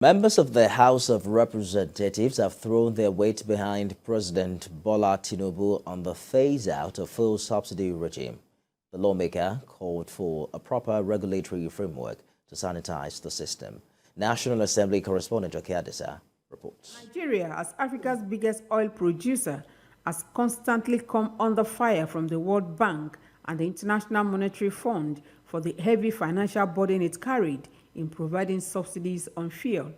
Members of the House of Representatives have thrown their weight behind President Bola Tinubu on the phase-out of fuel subsidy regime. The lawmaker called for a proper regulatory framework to sanitize the system. National Assembly correspondent Adisa reports. Nigeria, as Africa's biggest oil producer, has constantly come under fire from the World Bank and the International Monetary Fund for the heavy financial burden it carried in providing subsidies on fuel.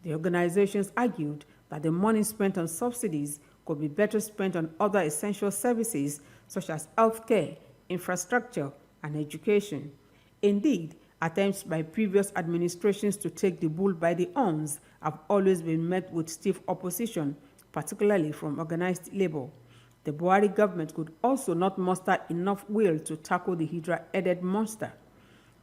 The organizations argued that the money spent on subsidies could be better spent on other essential services such as healthcare, infrastructure, and education. Indeed, attempts by previous administrations to take the bull by the horns have always been met with stiff opposition, particularly from organized labor. The Buhari government could also not muster enough will to tackle the Hydra-headed monster.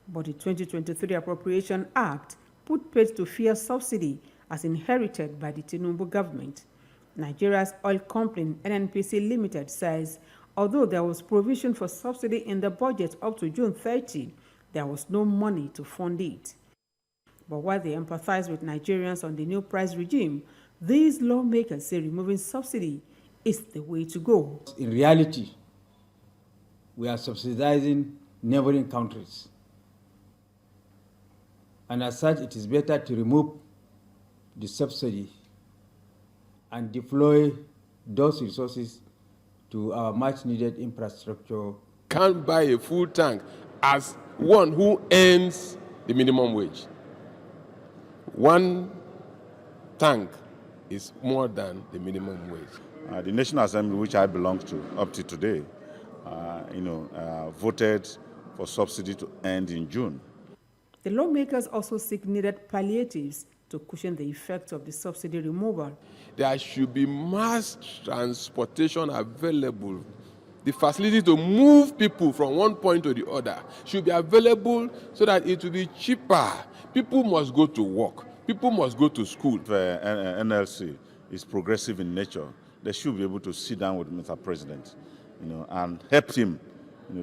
But the 2023 Appropriation Act put paid to fuel subsidy as inherited by the Tinubu government. Nigeria's oil company, NNPC Limited, says although there was provision for subsidy in the budget up to June 30, there was no money to fund it. But while they empathize with Nigerians on the new price regime, these lawmakers say removing subsidy is the way to go. In reality, we are subsidizing neighboring countries. And as such, it is better to remove the subsidy and deploy those resources to our much-needed infrastructure. Can't buy a full tank as one who earns the minimum wage. One tank is more than the minimum wage. The National Assembly, which I belong to up to today, voted for subsidy to end in June. The lawmakers also seek needed palliatives to cushion the effects of the subsidy removal. There should be mass transportation available. The facility to move people from one point to the other should be available so that it will be cheaper. People must go to work. People must go to school. If NLC is progressive in nature, they should be able to sit down with Mr. President, and help him,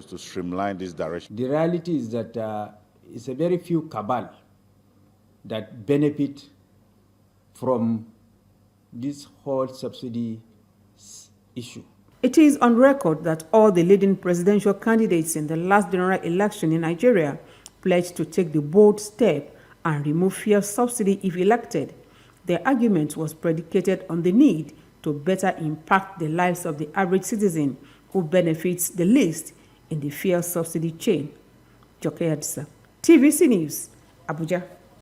to streamline this direction. The reality is that it's a very few cabal that benefit from this whole subsidy issue. It is on record that all the leading presidential candidates in the last general election in Nigeria pledged to take the bold step and remove fuel subsidy if elected. Their argument was predicated on the need to better impact the lives of the average citizen who benefits the least in the fuel subsidy chain. Adisa, TVC News, Abuja.